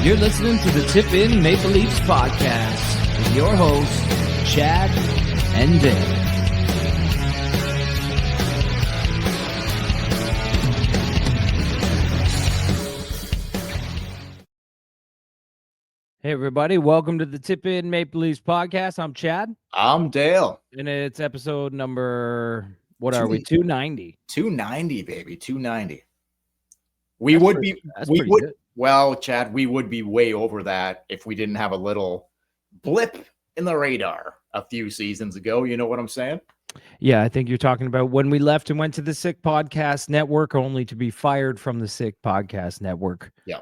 You're listening to the Tip In Maple Leafs podcast with your hosts, Chad and Dave. Hey, everybody. Welcome to the Tip In Maple Leafs podcast. I'm Chad. I'm Dale. And it's episode number, what are we? 290. 290, baby. 290. We would be, well, Chad, we would be way over that if we didn't have a little blip in the radar a few seasons ago. You know what I'm saying? Yeah, I think you're talking about when we left and went to the Sick Podcast Network, only to be fired from the Sick Podcast Network. Yeah.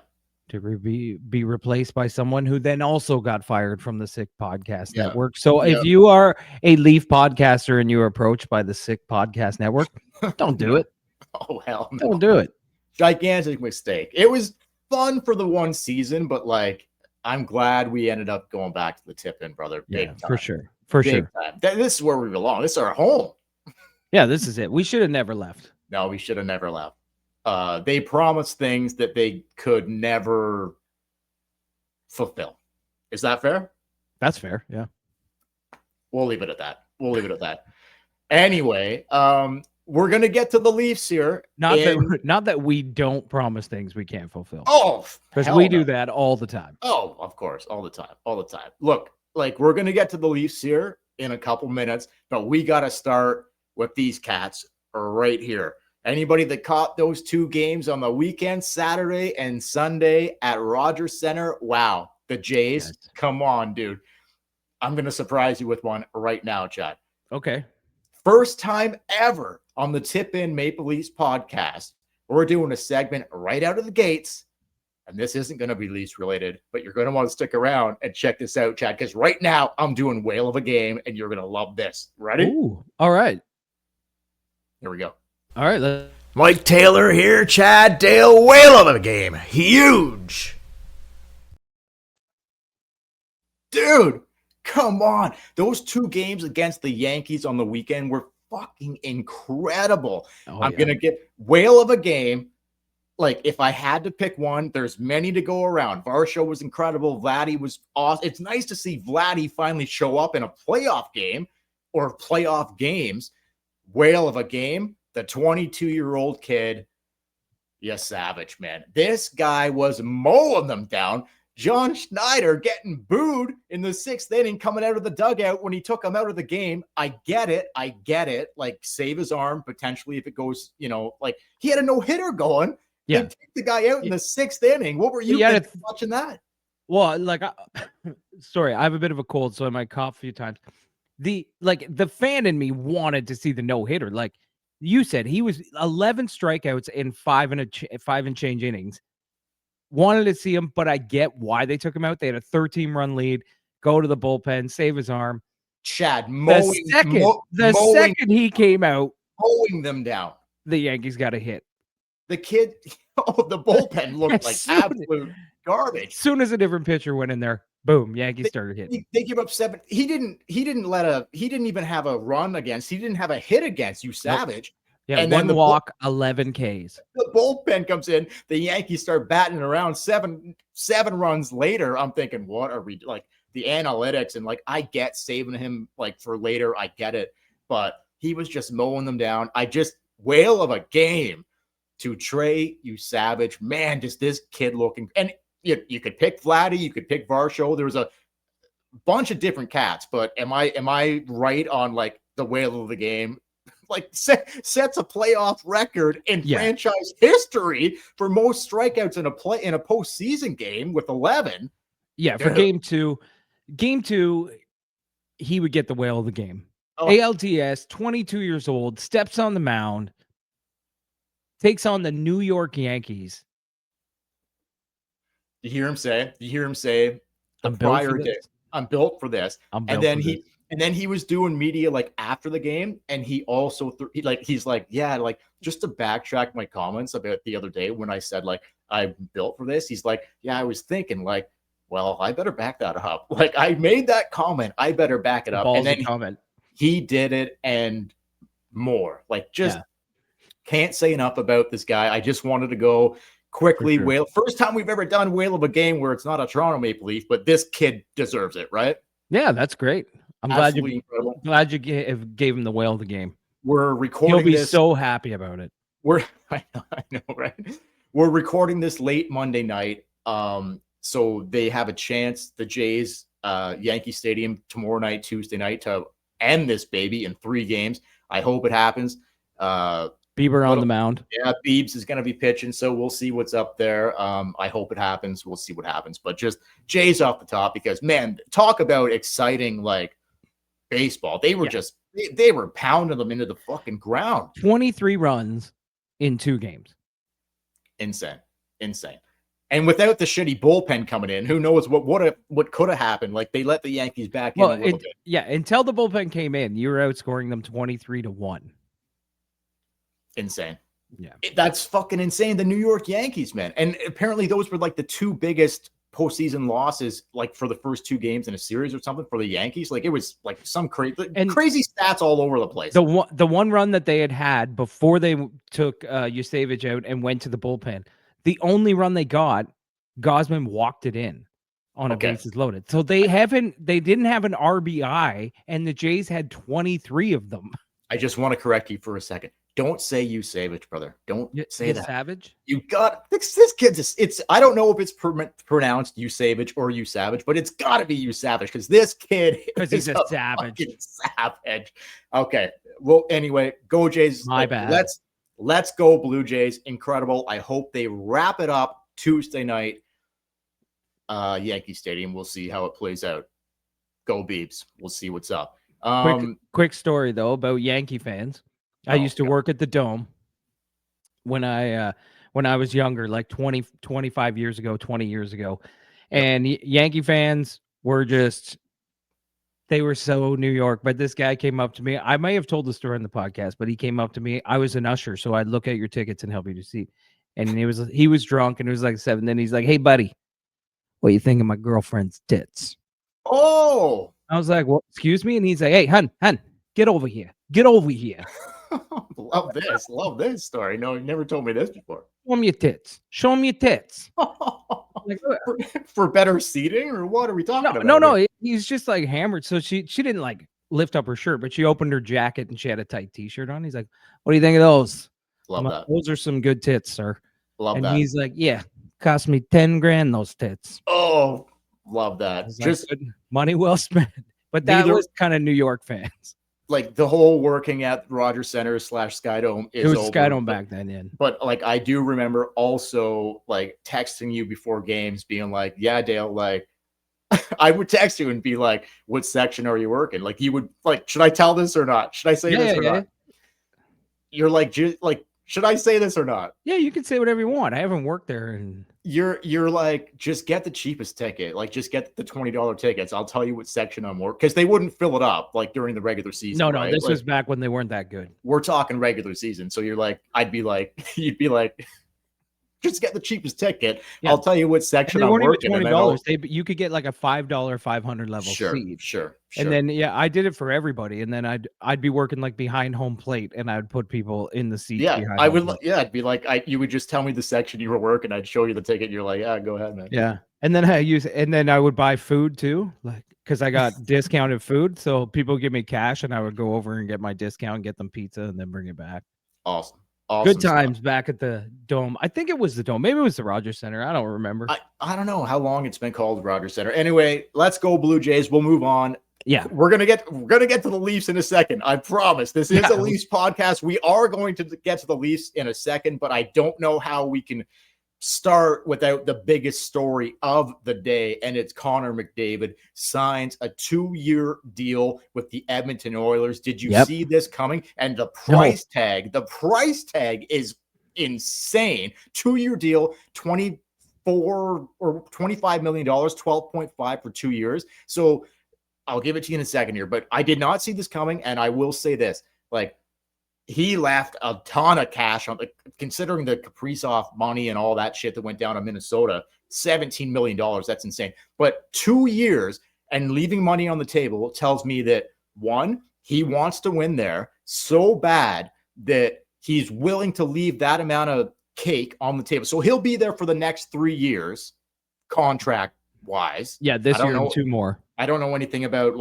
To be replaced by someone who then also got fired from the Sick Podcast Network. So if you are a Leaf podcaster and you're approached by the Sick Podcast Network, don't do it. Oh, hell no. Don't do it. Gigantic mistake. It was fun for the one season, but like, I'm glad we ended up going back to the Tip In, brother. Big time. For sure. For Big sure. Time. This is where we belong. This is our home. Yeah, this is it. We should have never left. No, we should have never left. They promised things that they could never fulfill. Is that fair? That's fair. Yeah. We'll leave it at that. Anyway, we're going to get to the Leafs here. Not that we don't promise things we can't fulfill. Oh, because we do that all the time. Oh, of course. All the time. Look, like we're going to get to the Leafs here in a couple minutes, but we got to start with these cats right here. Anybody that caught those two games on the weekend, Saturday and Sunday at Rogers Center, wow, the Jays, yes. Come on, dude. I'm going to surprise you with one right now, Chad. Okay. First time ever on the Tip In Maple Leafs podcast, we're doing a segment right out of the gates, and this isn't going to be Leafs related, but you're going to want to stick around and check this out, Chad, because right now I'm doing Whale of a Game, and you're going to love this. Ready? Ooh, all right. Here we go. All right, Mike Taylor here, Chad Dale, Whale of a Game. Huge. Dude, come on. Those two games against the Yankees on the weekend were fucking incredible. I'm going to get Whale of a Game. Like, if I had to pick one, there's many to go around. Varsho was incredible. Vladdy was awesome. It's nice to see Vladdy finally show up in a playoff game or playoff games. Whale of a Game. The 22-year-old kid, savage, man. This guy was mowing them down. John Schneider getting booed in the sixth inning, coming out of the dugout when he took him out of the game. I get it. Like, save his arm, potentially, if it goes, like, he had a no-hitter going. Yeah. They kicked the guy out in the sixth inning. What were you watching that? Well, like, sorry, I have a bit of a cold, so I might cough a few times. The fan in me wanted to see the no-hitter. Like, you said he was 11 strikeouts in five and change innings. Wanted to see him, but I get why they took him out. They had a 13-run lead. Go to the bullpen, save his arm. Chad, the second he came out, mowing them down. The Yankees got a hit. The kid, the bullpen looked like absolute garbage. As soon as a different pitcher went in there, boom, Yankees started hitting. They give up 7. He didn't even have a run against. He didn't have a hit against you, savage. Yeah, and then the walk, 11 Ks. The bullpen comes in. The Yankees start batting around 7 runs later. I'm thinking, what are we like? The analytics and like, I get saving him like for later. I get it, but he was just mowing them down. Whale of a game to Trey, you savage, man. Just this kid looking, and you could pick Vladdy, you could pick Varsho. There was a bunch of different cats, but am I right on like the Whale of the Game? Like sets a playoff record in franchise history for most strikeouts in a postseason game with 11. Yeah, for game two, he would get the Whale of the Game. ALTS, 22 years old, steps on the mound, takes on the New York Yankees. You hear him say, I'm built for this. And then he was doing media like after the game, and he also he's like, just to backtrack my comments about the other day when I said like I'm built for this. He's like, yeah, I was thinking like, well, I better back that up. Like I made that comment, I better back it up. And then he did it and more. Like can't say enough about this guy. I just wanted to go quickly. sure. Whale. First time we've ever done whale of a game where it's not a Toronto Maple Leaf, but this kid deserves it, right? Yeah, that's great. I'm Absolutely incredible. glad you gave him the whale of the game. We're recording He'll be this. so happy about it. I know, right? We're recording this late Monday night. So they have a chance, the Jays, Yankee Stadium tomorrow night, Tuesday night, to end this baby in 3 games. I hope it happens. Bieber on the mound. Yeah, Biebs is going to be pitching, so we'll see what's up there. I hope it happens. We'll see what happens. But just Jays off the top, because, man, talk about exciting, like, baseball. They were just they were pounding them into the fucking ground. 23 runs in 2 games. Insane. And without the shitty bullpen coming in, who knows what could have happened? Like, they let the Yankees back in a little bit. Yeah, until the bullpen came in, you were outscoring them 23-1. Insane. Yeah. That's fucking insane. The New York Yankees, man. And apparently those were like the 2 biggest postseason losses, like for the first 2 games in a series or something for the Yankees. Like, it was like some crazy stats all over the place. The one run that they had before they took Yusevich out and went to the bullpen, the only run they got, Gosman walked it in on a bases loaded. So they didn't have an RBI, and the Jays had 23 of them. I just want to correct you for a second. Don't say Yusevich, brother. Don't say that. Savage? You got this kid's. It's I don't know if it's pronounced Yusevich or Savage, but it's got to be Savage because this kid is he's a savage. Savage. Okay. Well, anyway, go Jays. My bad. Let's go Blue Jays. Incredible. I hope they wrap it up Tuesday night. Yankee Stadium. We'll see how it plays out. Go Biebs. We'll see what's up. Quick story though about Yankee fans. I used to work at the Dome when I was younger, like 25 years ago, 20 years ago. And Yankee fans were they were so New York. But this guy came up to me. I may have told the story on the podcast, but he came up to me. I was an usher, so I'd look at your tickets and help you to seat. And he was drunk, and it was like 7. Then he's like, "Hey, buddy, what do you think of my girlfriend's tits?" Oh, I was like, "Well, excuse me?" And he's like, "Hey, hun, get over here. Get over here." Love this story. No, you never told me this before. Show me your tits. Show me your tits. for better seating, or what are we talking about? No. He's just like hammered. So she didn't like lift up her shirt, but she opened her jacket and she had a tight t-shirt on. He's like, "What do you think of those?" Love that. "Those are some good tits, sir." Love that. And he's like, "Yeah, cost me 10 grand those tits." Oh, love that. Just like, money well spent. But that was kind of New York fans. Like, the whole working at Rogers Center / Skydome is over. It was Skydome back then, yeah. But like, I do remember also like texting you before games, being like, "Yeah, Dale, like," I would text you and be like, "What section are you working?" Like, you would like, "Should I tell this or not? Should I say this or not?" You're like, "Should I say this or not?" Yeah, you can say whatever you want. I haven't worked there, and you're like, just get the cheapest ticket. Like, just get the $20 tickets. I'll tell you what section I'm working, because they wouldn't fill it up like during the regular season. No, right? This was back when they weren't that good. We're talking regular season. So you're like, you'd be like, just get the cheapest ticket. Yeah. I'll tell you what section I'm working. $20. You could get like a $5 500 level seat. Sure. And then I did it for everybody. And then I'd be working like behind home plate, and I'd put people in the seat. Yeah, I would. Yeah, it'd be like you would just tell me the section you were working. I'd show you the ticket. And you're like, "Yeah, go ahead, man." Yeah, and then I would buy food too, like because I got discounted food. So people give me cash, and I would go over and get my discount, get them pizza, and then bring it back. Awesome Good times back at the Dome. I think it was the Dome. Maybe it was the Rogers Center. I don't remember. I don't know how long it's been called Rogers Center. Anyway, let's go Blue Jays. We'll move on. Yeah, we're gonna get to the Leafs in a second. I promise. This is a Leafs podcast. We are going to get to the Leafs in a second, but I don't know how we can start without the biggest story of the day, and it's Conor McDavid signs a 2-year deal with the Edmonton Oilers. Did you see this coming? And the price tag is insane. 2-year deal, $24 or $25 million, 12.5 for 2 years. So I'll give it to you in a second here, but I did not see this coming, and I will say this: like, he left a ton of cash on, considering the Kaprizov money and all that shit that went down to Minnesota. $17 million. That's insane. But 2 years and leaving money on the table tells me that, one, he wants to win there so bad that he's willing to leave that amount of cake on the table. So he'll be there for the next 3 years, contract wise. Yeah, this year and 2 more. I don't know anything about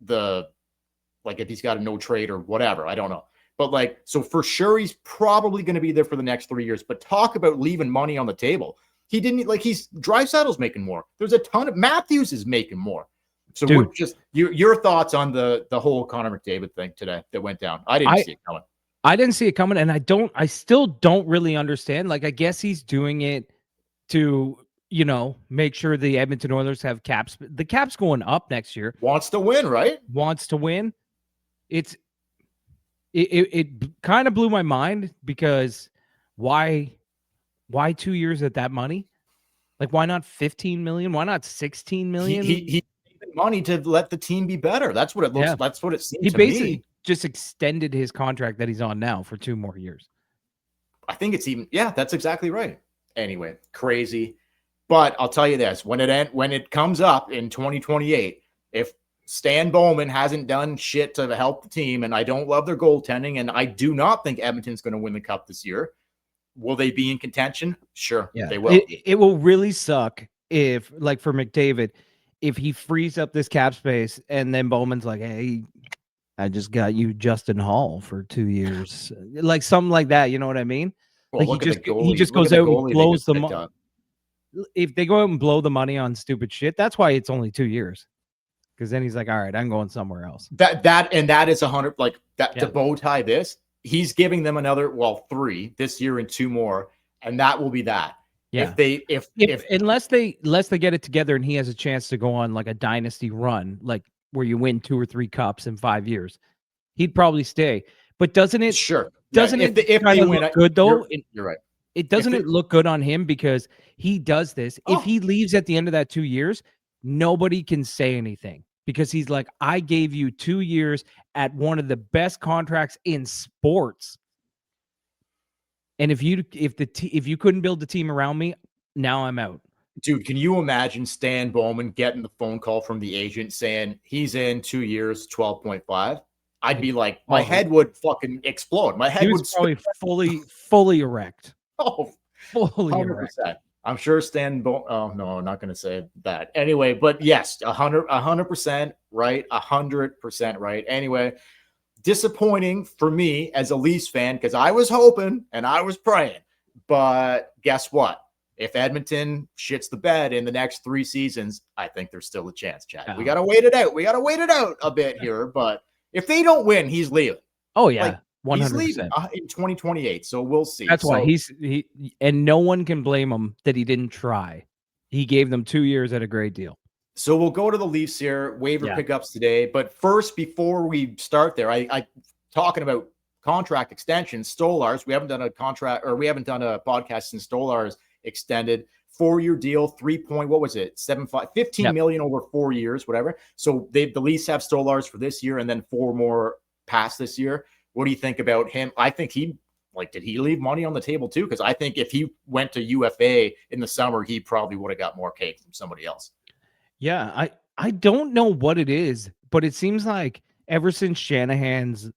if he's got a no trade or whatever. I don't know. But so for sure, he's probably going to be there for the next 3 years. But talk about leaving money on the table. He didn't Draisaitl's making more. There's a ton of Matthews is making more. So what just your thoughts on the whole Conor McDavid thing today that went down? I didn't see it coming. I didn't see it coming, and I still don't really understand. I guess he's doing it to, make sure the Edmonton Oilers have caps. The cap's going up next year. Wants to win, right? Wants to win. It kind of blew my mind because why 2 years at that money? Why not 15 million? Why not 16 million? He money to let the team be better. That's what it looks. Yeah. That's what it seems. He basically just extended his contract that he's on now for 2 more years. I think it's even. Yeah, that's exactly right. Anyway, crazy. But I'll tell you this: when it comes up in 2028, if Stan Bowman hasn't done shit to help the team, and I don't love their goaltending, and I do not think Edmonton's going to win the cup this year, will they be in contention? Sure, yeah, they will. It will really suck if, for McDavid, if he frees up this cap space and then Bowman's like, hey, I just got you Justin Hall for 2 years. Something like that. You know what I mean? Well, he just goes out and blows the money. If they go out and blow the money on stupid shit, that's why it's only 2 years. Because then he's like, all right, I'm going somewhere else. That is 100, to bow tie this. He's giving them another, 3 this year and 2 more. And that will be that. Yeah. Unless they get it together and he has a chance to go on a dynasty run, where you win 2 or 3 cups in 5 years, he'd probably stay. But doesn't it? Sure. Doesn't it look good though? You're right. It doesn't it look good on him because he does this. If he leaves at the end of that 2 years, nobody can say anything because he's like, I gave you 2 years at one of the best contracts in sports. And if you couldn't build the team around me, now I'm out. Dude, can you imagine Stan Bowman getting the phone call from the agent saying he's in 2 years, 12.5? I'd be like, my head would fucking explode. My head would probably fully erect. Oh, fully 100%. Erect. I'm sure Stan Bowman. Oh no, I'm not going to say that. Anyway, but yes, 100% right, 100% right. Anyway. Disappointing for me as a Leafs fan because I was hoping and I was praying. But guess what? If Edmonton shits the bed in the next 3 seasons, I think there's still a chance, Chad. We got to wait it out. We got to wait it out a bit here. But if they don't win, he's leaving. Oh, yeah. 100%. He's leaving in 2028. So we'll see. That's why and no one can blame him that he didn't try. He gave them 2 years at a great deal. So we'll go to the Leafs here, waiver pickups today. But first, before we start there, I talking about contract extensions, Stolarz. We haven't done a podcast since Stolarz extended 4-year deal, 15 million over 4 years, whatever. So the Leafs have Stolarz for this year and then 4 more past this year. What do you think about him? I think did he leave money on the table too? Because I think if he went to UFA in the summer, he probably would have got more cake from somebody else. Yeah, I don't know what it is, but it seems like ever since Shanahan's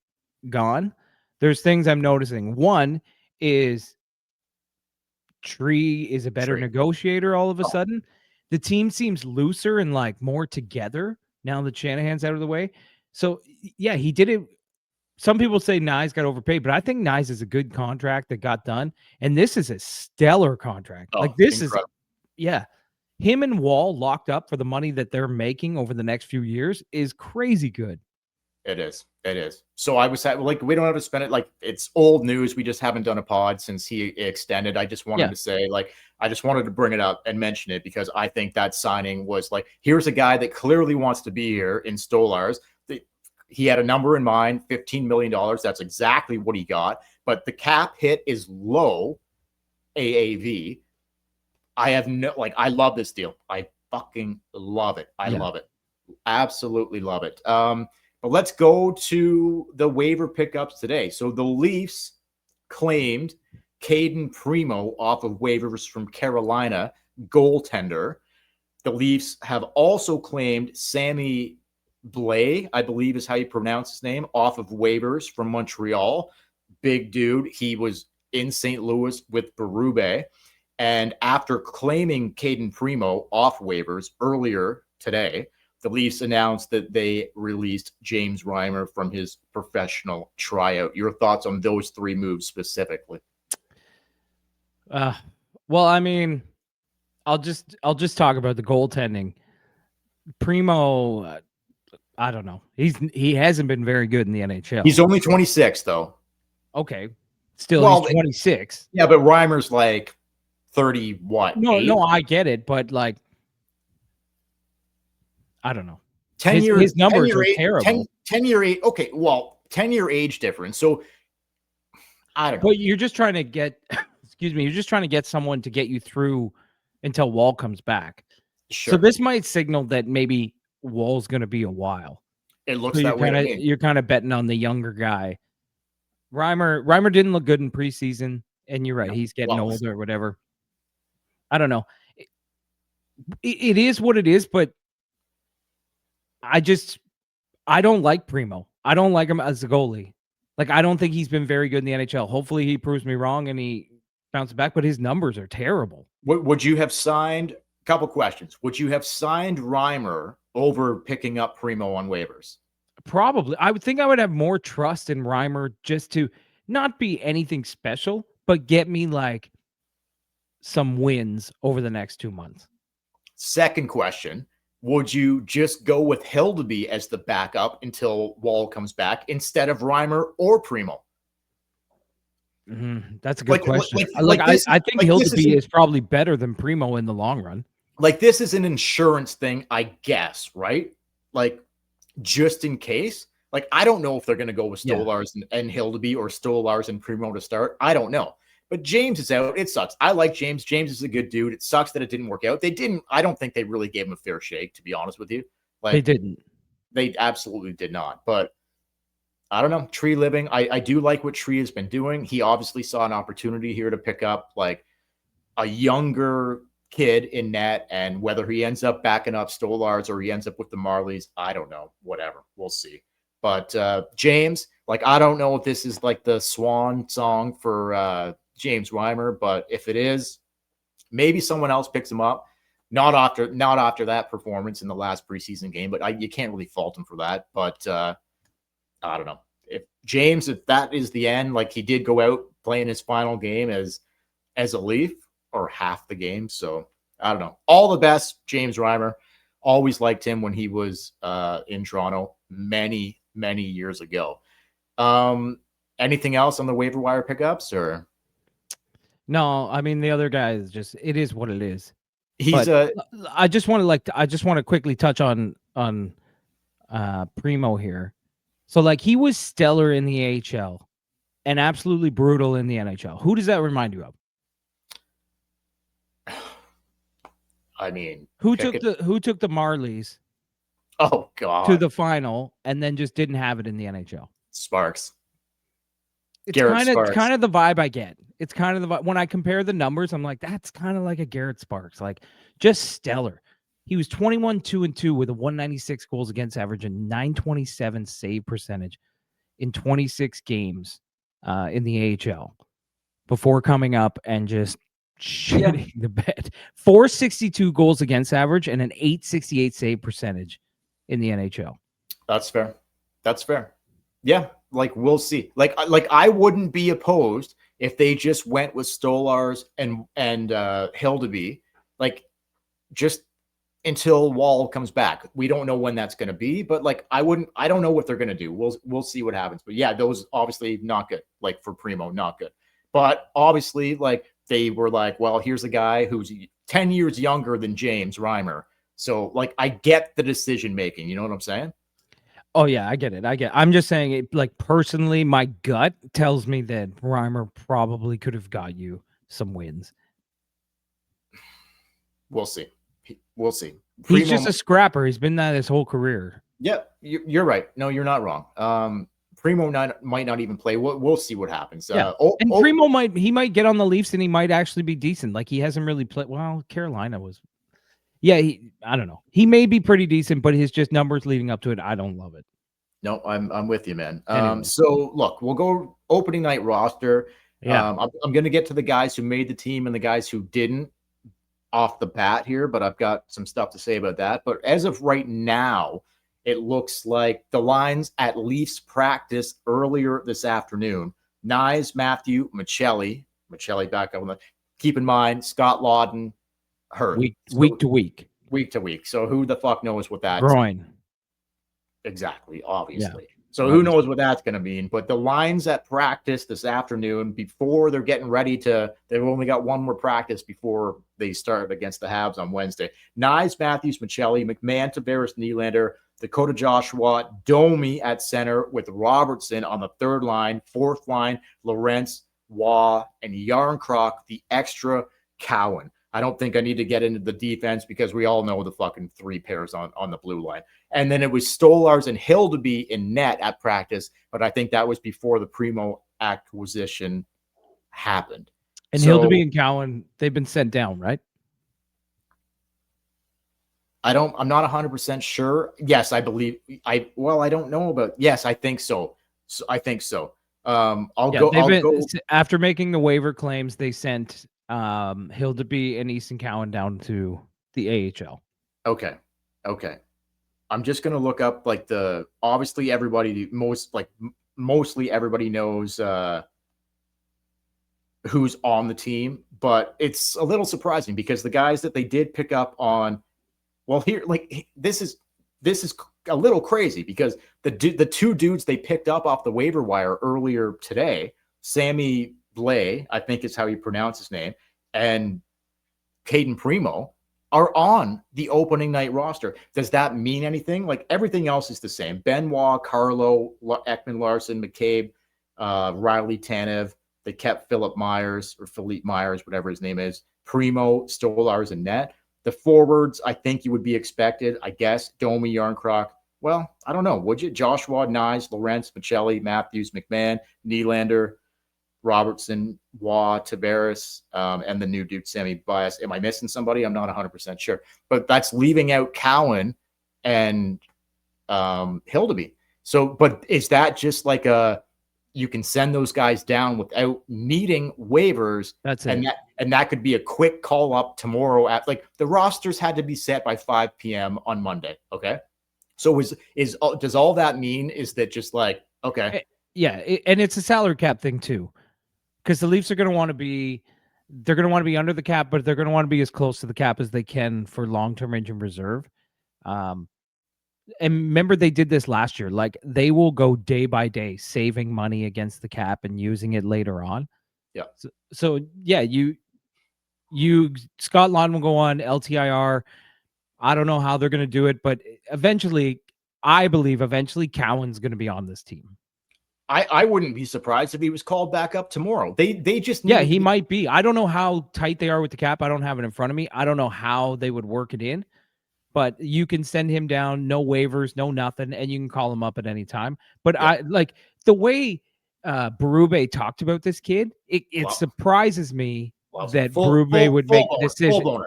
gone, there's things I'm noticing. One is Tree is a better negotiator all of a sudden. The team seems looser and more together now that Shanahan's out of the way. So, yeah, he did it. Some people say Nyes got overpaid, but I think Nyes is a good contract that got done. And this is a stellar contract. This incredible. Him and Wall locked up for the money that they're making over the next few years is crazy good. It is. So I was we don't have to spend it. It's old news. We just haven't done a pod since he extended. I just wanted to say, I just wanted to bring it up and mention it because I think that signing was here's a guy that clearly wants to be here in Stolarz. He had a number in mind, $15 million. That's exactly what he got. But the cap hit is low AAV. I have I love this deal. I fucking love it. I love it. Absolutely love it. But let's go to the waiver pickups today. So the Leafs claimed Caden Primo off of waivers from Carolina, goaltender. The Leafs have also claimed Sammy Blais, I believe is how you pronounce his name, off of waivers from Montreal. Big dude. He was in St. Louis with Berube. And after claiming Caden Primo off waivers earlier today, the Leafs announced that they released James Reimer from his professional tryout. Your thoughts on those 3 moves specifically? Well, I mean, I'll just talk about the goaltending. Primo, I don't know. He hasn't been very good in the NHL. He's only 26 though. Okay. Still, he's 26. Yeah, but Reimer's like 30 what? No, I get it, but like I don't know. 10-year his numbers are terrible. 10-year age. Okay, well, 10-year age difference. So I don't know. But you're just trying to get excuse me, you're just trying to get someone to get you through until Wall comes back. Sure. So this might signal that maybe Wall's going to be a while. It looks that way. You're kind of betting on the younger guy. Reimer didn't look good in preseason, and you're right. He's getting older or whatever. I don't know. It is what it is, but I don't like Primo. I don't like him as a goalie. Like, I don't think he's been very good in the NHL. Hopefully he proves me wrong and he bounces back, but his numbers are terrible. Would you have signed – couple questions. Would you have signed Reimer over picking up Primo on waivers? Probably. I would think I would have more trust in Reimer just to not be anything special, but get me like some wins over the next 2 months. Second question. Would you just go with Hildeby as the backup until Wall comes back instead of Reimer or Primo? That's a good question. I think Hildeby is probably better than Primo in the long run. Like, this is an insurance thing, I guess, right? Like, just in case. Like, I don't know if they're going to go with Stolarz and Hildeby or Stolarz and Primo to start. I don't know. But James is out. It sucks. I like James. James is a good dude. It sucks that it didn't work out. I don't think they really gave him a fair shake, to be honest with you. Like, they didn't. They absolutely did not. But I don't know. Tree living. I do like what Tree has been doing. He obviously saw an opportunity here to pick up like a younger kid in net, and whether he ends up backing up Stolarz or he ends up with the Marlies, I don't know. Whatever. We'll see. But James, like, I don't know if this is like the swan song for James Reimer, but if it is, maybe someone else picks him up. Not after that performance in the last preseason game, but you can't really fault him for that. But I don't know. If that is the end, like, he did go out playing his final game as a Leaf, or half the game. So I don't know. All the best, James Reimer. Always liked him when he was in Toronto many, many years ago. Anything else on the waiver wire pickups, or? No, I mean, the other guy is just, it is what it is. I just want to quickly touch on Primo here. So, like, he was stellar in the AHL and absolutely brutal in the NHL. Who does that remind you of? I mean, who took the Marlies? Oh God, to the final and then just didn't have it in the NHL. Sparks. It's kind of the vibe I get. It's kind of the vibe. When I compare the numbers, I'm like, that's kind of like a Garrett Sparks, like, just stellar. He was 21-2-2 with a 196 goals against average and 927 save percentage in 26 games in the AHL before coming up and just shitting the bed. 462 goals against average and an 868 save percentage in the NHL. That's fair. Yeah, like, we'll see. Like I wouldn't be opposed if they just went with Stolarz and Hildeby, like, just until Wall comes back. We don't know when that's going to be, but like, I don't know what they're going to do. We'll see what happens. But yeah, those obviously not good. Like, for Primo, not good. But obviously, like, they were like, well, here's a guy who's 10 years younger than James Reimer. So, like, I get the decision making. You know what I'm saying? Oh, yeah, I get it. I'm just saying, it, like, personally, my gut tells me that Reimer probably could have got you some wins. We'll see. He's just a scrapper. He's been that his whole career. Yeah, you're right. No, you're not wrong. Primo might not even play. We'll see what happens. Yeah. Primo might get on the Leafs and he might actually be decent. Like, he hasn't really played. Well, Carolina was. Yeah, I don't know. He may be pretty decent, but his just numbers leading up to it, I don't love it. No, I'm with you, man. Anyway. So look, we'll go opening night roster. Yeah. I'm going to get to the guys who made the team and the guys who didn't off the bat here, but I've got some stuff to say about that. But as of right now, it looks like the lines at Leafs practice earlier this afternoon. Nyes, Matthew, Michelli back up. Keep in mind, Scott Lawton hurt. Week to week. Week to week. So who the fuck knows what that's groin. Exactly, obviously. Yeah, so obviously. Who knows what that's going to mean? But the lines at practice this afternoon, before they're getting ready to, they've only got one more practice before they start against the Habs on Wednesday. Nyes, Matthews, Michelli, McMahon, Tavares, Nylander, Dakota Joshua, Domi at center with Robertson on the third line, fourth line, Lorentz, Waugh, and Yarncroc, the extra Cowan. I don't think I need to get into the defense because we all know the fucking three pairs on the blue line. And then it was Stolars and Hildeby in net at practice, but I think that was before the Primo acquisition happened. And Hildeby and Cowan, they've been sent down, right? I'm not 100% sure. Yes, I believe I don't know about. Yes, I think so. I think so. I'll go after making the waiver claims, they sent Hildeby and Easton Cowan down to the AHL. Okay. I'm just going to look up like obviously everybody mostly everybody knows who's on the team, but it's a little surprising because the guys that they did pick up on, well, here, like this is a little crazy because the two dudes they picked up off the waiver wire earlier today, Sammy Blais, I think is how you pronounce his name, and Caden Primo are on the opening night roster. Does that mean anything? Like everything else is the same. Benoit, Carlo, Ekman Larson, McCabe, Riley Tanev. They kept Philippe Myers, whatever his name is. Primo, Stolars, and net. The forwards, I think you would be expected, I guess. Domi, Yarncroc. Well, I don't know. Would you? Joshua, Nyes, Lorentz, Michelli, Matthews, McMahon, Nylander, Robertson, Waugh, Tavares, and the new dude, Sammy Bias. Am I missing somebody? I'm not 100% sure. But that's leaving out Cowan and Hildeby. So, but is that just like you can send those guys down without needing waivers? That's it. And that could be a quick call up tomorrow at like the rosters had to be set by 5 p.m. on Monday. Okay. So does all that mean is that just like, okay. Yeah. And it's a salary cap thing too. Because the Leafs are going to want to be, they're going to want to be under the cap, but they're going to want to be as close to the cap as they can for long-term injured reserve. And remember, they did this last year. Like they will go day by day, saving money against the cap and using it later on. Yeah. So yeah, Scott Lawton will go on LTIR. I don't know how they're going to do it, but eventually, I believe Cowan's going to be on this team. I wouldn't be surprised if he was called back up tomorrow. They just he might be. I don't know how tight they are with the cap. I don't have it in front of me. I don't know how they would work it in, but you can send him down, no waivers, no nothing, and you can call him up at any time. But I like the way Berube talked about this kid. It surprises me that Berube would make a decision.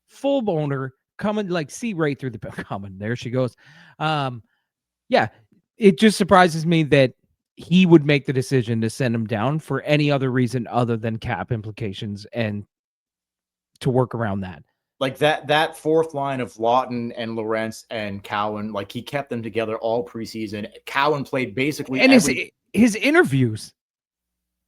Full boner coming, like see right through the coming. There she goes. Yeah. It just surprises me that he would make the decision to send him down for any other reason other than cap implications and to work around that. Like that fourth line of Lawton and Lorentz and Cowan, like he kept them together all preseason. Cowan played basically and his interviews.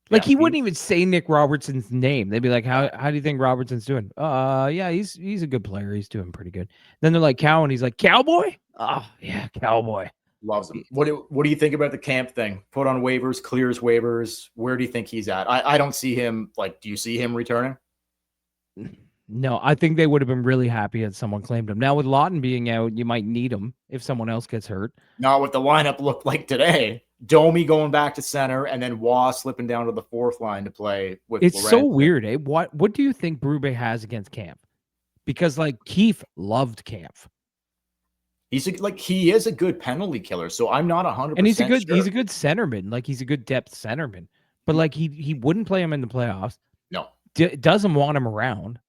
Like he wouldn't even say Nick Robertson's name. They'd be like, "How do you think Robertson's doing?" Yeah, he's a good player. He's doing pretty good. Then they're like, "Cowan," he's like, "Cowboy." Oh yeah, Cowboy. Loves him. What do you think about the camp thing? Put on waivers, clears waivers. Where do you think he's at? I don't see him. Like, do you see him returning? No, I think they would have been really happy if someone claimed him. Now with Lawton being out, you might need him if someone else gets hurt. Not what the lineup looked like today. Domi going back to center, and then Waugh slipping down to the fourth line to play with. It's Lorentz. So weird, eh? What do you think Berube has against Camp? Because like Keefe loved Camp. He is a good penalty killer, so I'm not 100%. And he's a good centerman. Like he's a good depth centerman, but like he wouldn't play him in the playoffs. No, doesn't want him around.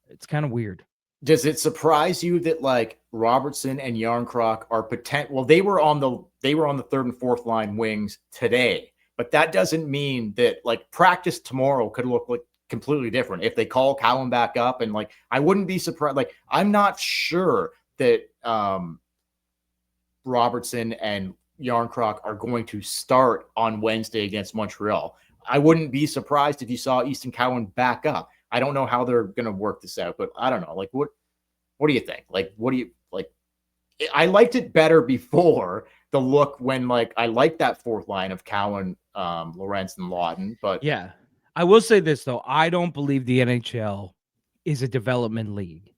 It's kind of weird. Does it surprise you that like Robertson and Yarncroc are potential? Well, they were on the third and fourth line wings today, but that doesn't mean that like practice tomorrow could look like completely different if they call Cowan back up. And like, I wouldn't be surprised. Like, I'm not sure that Robertson and Yarncroc are going to start on Wednesday against Montreal. I wouldn't be surprised if you saw Easton Cowan back up. I don't know how they're going to work this out, but I don't know. Like, what do you think? Like, what do you like? I liked it better before the look when like I liked that fourth line of Cowan, Lorentz, and Lawton. But yeah, I will say this though. I don't believe the NHL is a development league.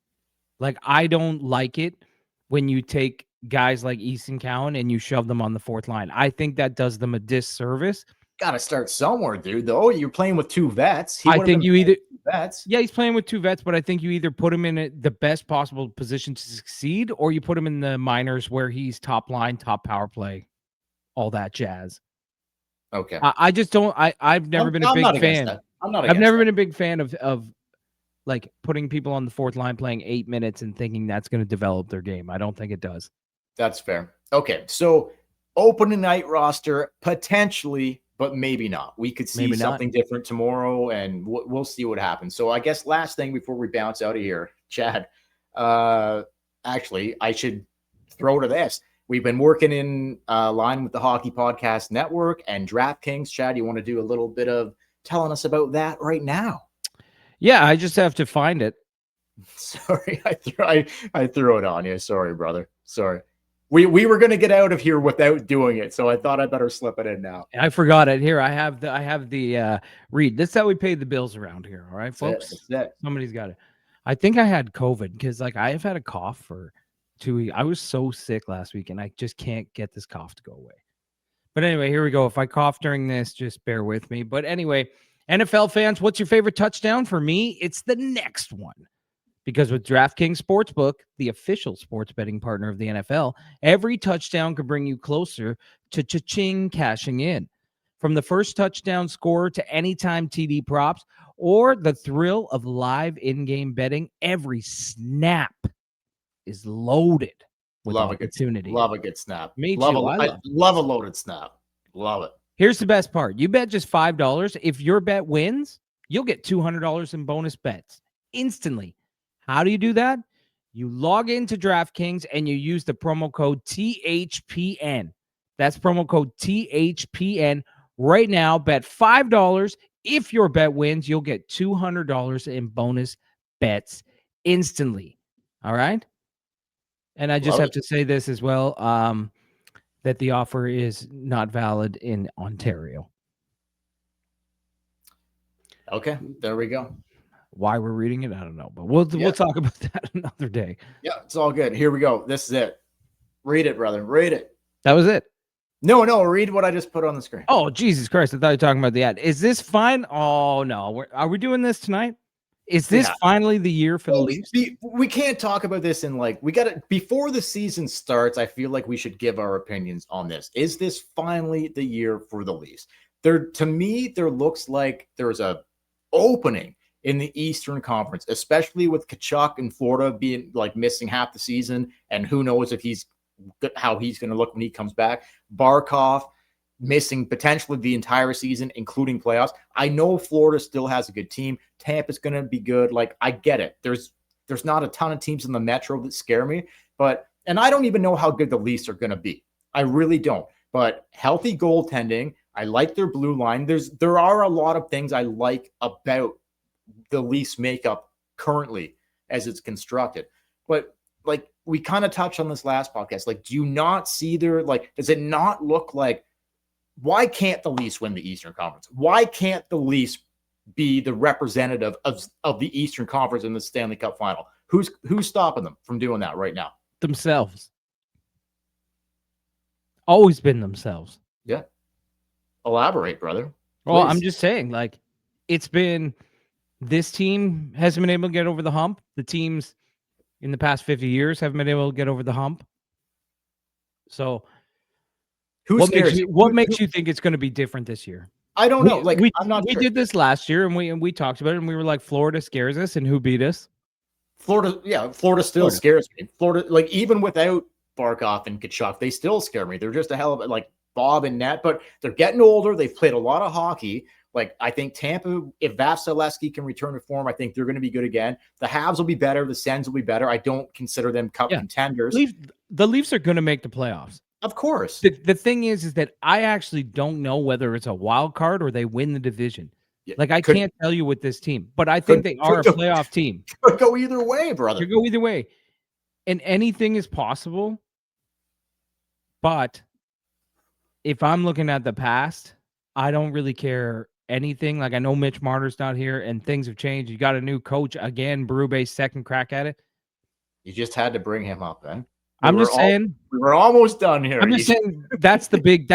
Like, I don't like it when you take guys like Easton Cowan and you shove them on the fourth line. I think that does them a disservice. Got to start somewhere, dude. Though you're playing with two vets. I think you either vets. Yeah, he's playing with two vets, but I think you either put him in the best possible position to succeed, or you put him in the minors where he's top line, top power play, all that jazz. Okay. I just don't. I've never been a big fan. I've never been a big fan of like putting people on the fourth line playing 8 minutes and thinking that's going to develop their game. I don't think it does. That's fair. Okay, so opening night roster potentially, but maybe not. We could see something different tomorrow, and we'll see what happens. So I guess last thing before we bounce out of here, Chad, actually, I should throw to this. We've been working in line with the Hockey Podcast Network and DraftKings. Chad, you want to do a little bit of telling us about that right now? Yeah, I just have to find it. Sorry, I threw it on you. Sorry, brother. Sorry. We were going to get out of here without doing it, so I thought I better slip it in now. I forgot it. Here, I have the read. This is how we pay the bills around here. All right, folks. That's it. Somebody's got it. I think I had COVID because like I have had a cough for 2 weeks. I was so sick last week, and I just can't get this cough to go away. But anyway, here we go. If I cough during this, just bear with me. But anyway, NFL fans, what's your favorite touchdown? For me, it's the next one. Because with DraftKings Sportsbook, the official sports betting partner of the NFL, every touchdown could bring you closer to cha-ching cashing in. From the first touchdown score to anytime TD props or the thrill of live in-game betting, every snap is loaded with opportunity. Love a good snap. Me too. I love a loaded snap. Love it. Here's the best part. You bet just $5. If your bet wins, you'll get $200 in bonus bets instantly. How do you do that? You log into DraftKings and you use the promo code THPN. That's promo code THPN. Right now, bet $5. If your bet wins, you'll get $200 in bonus bets instantly. All right? And I just have to say this as well, that the offer is not valid in Ontario. Okay, there we go. Why we're reading it, I don't know, but we'll talk about that another day. Yeah, it's all good. Here we go. This is it. Read it, brother. Read it. That was it. No. Read what I just put on the screen. Oh, Jesus Christ! I thought you were talking about the ad. Is this fine? Oh no, are we doing this tonight? Is this finally the year for the Leafs? We can't talk about this in like we got to before the season starts. I feel like we should give our opinions on this. Is this finally the year for the Leafs? To me, there looks like there's a opening in the Eastern Conference, especially with Tkachuk in Florida being like missing half the season, and who knows if how he's going to look when he comes back. Barkov missing potentially the entire season, including playoffs. I know Florida still has a good team. Tampa's going to be good. Like, I get it. There's not a ton of teams in the Metro that scare me, and I don't even know how good the Leafs are going to be. I really don't. But healthy goaltending, I like their blue line. There are a lot of things I like about the Leafs makeup currently as it's constructed. But like we kind of touched on this last podcast, like, do you not see does it not look like, why can't the Leafs win the Eastern Conference? Why can't the Leafs be the representative of the Eastern Conference in the Stanley Cup final? Who's stopping them from doing that right now? Themselves. Always been themselves. Yeah. Elaborate, brother. Please. Well, I'm just saying, like, it's been, this team hasn't been able to get over the hump. The teams in the past 50 years haven't been able to get over the hump. So what makes you think it's going to be different this year? I don't know. Like, I'm not we sure. did this last year and we talked about it and we were like, Florida scares us, and who beat us? Florida still scares me. Florida, like, even without Barkov and Tkachuk, they still scare me. They're just a hell of a, like, Bob and net, but they're getting older. They've played a lot of hockey. Like, I think Tampa, if Vasilevsky can return to form, I think they're going to be good again. The Habs will be better. The Sens will be better. I don't consider them cup contenders. The Leafs are going to make the playoffs. Of course. The thing is that I actually don't know whether it's a wild card or they win the division. Yeah, like, I can't tell you with this team, but I think they are a playoff team. Could go either way, brother. Could go either way. And anything is possible. But if I'm looking at the past, I don't really care anything. Like, I know Mitch Marner's not here and things have changed. You got a new coach again, Berube's second crack at it. You just had to bring him up, man. I'm just saying we were almost done here. I'm just saying that's the big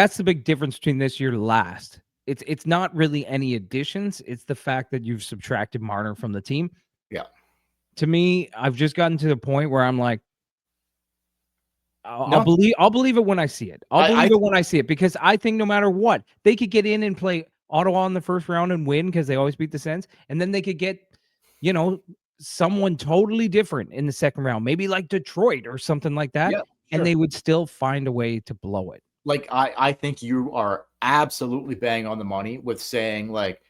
difference between this year to last. It's not really any additions. It's the fact that you've subtracted Marner from the team. Yeah. To me, I've just gotten to the point where I'm like, I'll believe it when I see it. I'll believe it when I see it, because I think no matter what, they could get in and play Ottawa in the first round and win because they always beat the Sens, and then they could get, someone totally different in the second round, maybe like Detroit or something like that, and they would still find a way to blow it. Like, I think you are absolutely bang on the money with saying, like,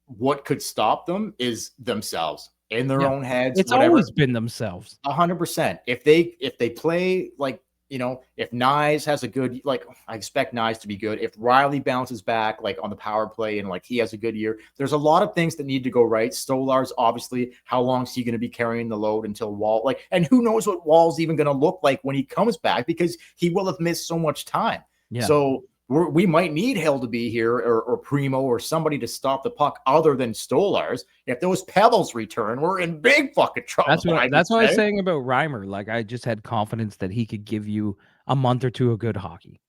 what could stop them is themselves in their own heads. It's always been themselves. 100%. If they play, like, if Nyes has a good, like, I expect Nyes to be good. If Riley bounces back, like, on the power play and, like, he has a good year, there's a lot of things that need to go right. Stolar's obviously, how long is he going to be carrying the load until Wall, like, and who knows what Wall's even going to look like when he comes back, because he will have missed so much time. Yeah. So we might need Hill to be here, or Primo, or somebody to stop the puck other than Stolar's. If those Pebbles return, we're in big fucking trouble. That's what I was saying about Reimer. Like, I just had confidence that he could give you a month or two of good hockey.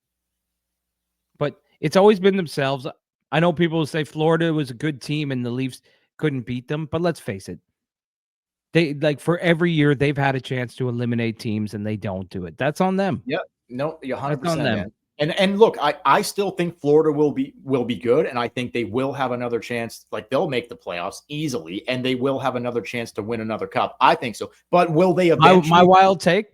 But it's always been themselves. I know people will say Florida was a good team and the Leafs couldn't beat them, but let's face it. They, like, for every year they've had a chance to eliminate teams and they don't do it. That's on them. Yeah. No, you're 100%, man. And look, I still think Florida will be good, and I think they will have another chance. Like, they'll make the playoffs easily, and they will have another chance to win another cup. I think so. But will they eventually? My wild take.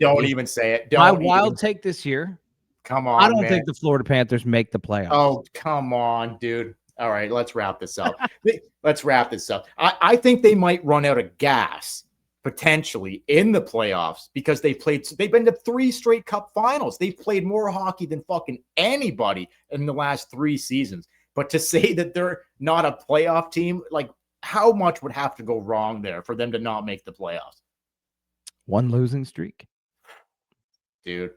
Don't even say it. Wild take this year. Come on, I don't think the Florida Panthers make the playoffs. Oh, come on, dude. All right, let's wrap this up. I think they might run out of gas potentially in the playoffs, because they've been to 3 straight cup finals. They've played more hockey than fucking anybody in the last 3 seasons. But to say that they're not a playoff team, like, how much would have to go wrong there for them to not make the playoffs? 1 losing streak. Dude,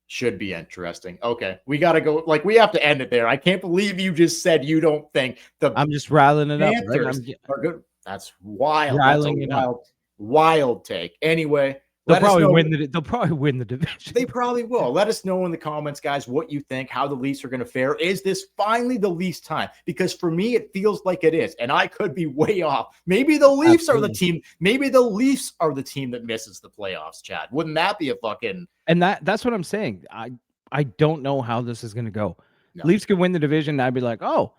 should be interesting. Okay, we got to go. Like, we have to end it there. I can't believe you just said you don't think I'm just riling it up. Right? Are good. That's wild. Wild take. Anyway, they'll probably win the division. They probably will. Let us know in the comments, guys, what you think, how the Leafs are going to fare. Is this finally the Leafs' time? Because for me, it feels like it is, and I could be way off. Maybe the Leafs are the team. Maybe the Leafs are the team that misses the playoffs, Chad. Wouldn't that be a fucking? And that's what I'm saying. I don't know how this is going to go. No. Leafs could win the division, and I'd be like, oh,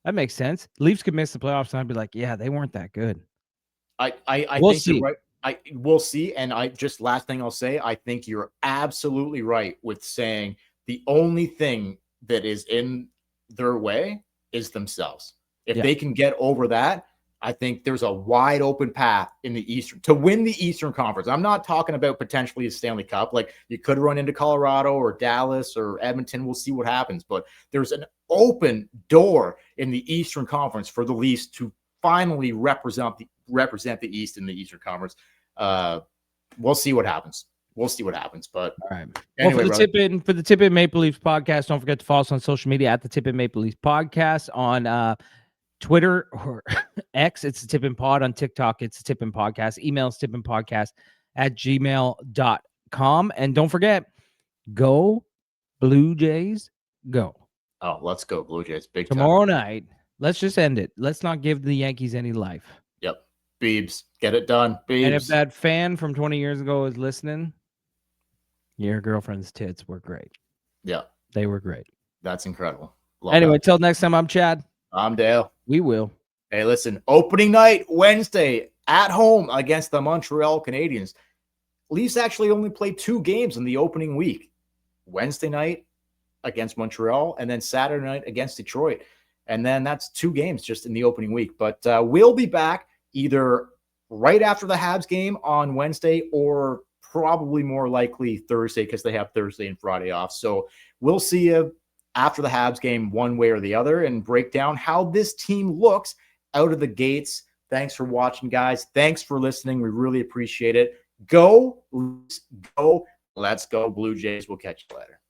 that makes sense. Leafs could miss the playoffs, and I'd be like, yeah, they weren't that good. I think you're right. We'll see. And last thing I'll say, I think you're absolutely right with saying the only thing that is in their way is themselves. If they can get over that, I think there's a wide open path in the Eastern to win the Eastern Conference. I'm not talking about potentially a Stanley Cup. Like, you could run into Colorado or Dallas or Edmonton. We'll see what happens. But there's an open door in the Eastern Conference for the Leafs to finally represent the East in the Eastern Conference. We'll see what happens. But all right. Anyway, for the Tip In Maple Leafs podcast, don't forget to follow us on social media at the Tip In Maple Leafs podcast on Twitter or X. It's the Tip In Pod. On TikTok, it's the Tip In Podcast. Email is tipinpodcast@gmail.com. And don't forget, go Blue Jays, go. Oh, let's go Blue Jays. Big tomorrow night. Let's just end it. Let's not give the Yankees any life. Yep. Beebs, get it done. Beebs. And if that fan from 20 years ago is listening, your girlfriend's tits were great. Yeah. They were great. That's incredible. Love anyway, till next time, I'm Chad. I'm Dale. We will. Hey, listen, opening night, Wednesday, at home against the Montreal Canadiens. Leafs actually only played 2 games in the opening week. Wednesday night against Montreal, and then Saturday night against Detroit. And then that's 2 games just in the opening week. But we'll be back either right after the Habs game on Wednesday or probably more likely Thursday, because they have Thursday and Friday off. So we'll see you after the Habs game one way or the other and break down how this team looks out of the gates. Thanks for watching, guys. Thanks for listening. We really appreciate it. Go, go. Let's go, Blue Jays. We'll catch you later.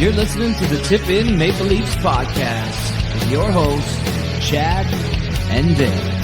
You're listening to the Tip In Maple Leafs podcast with your hosts, Chad and Dave.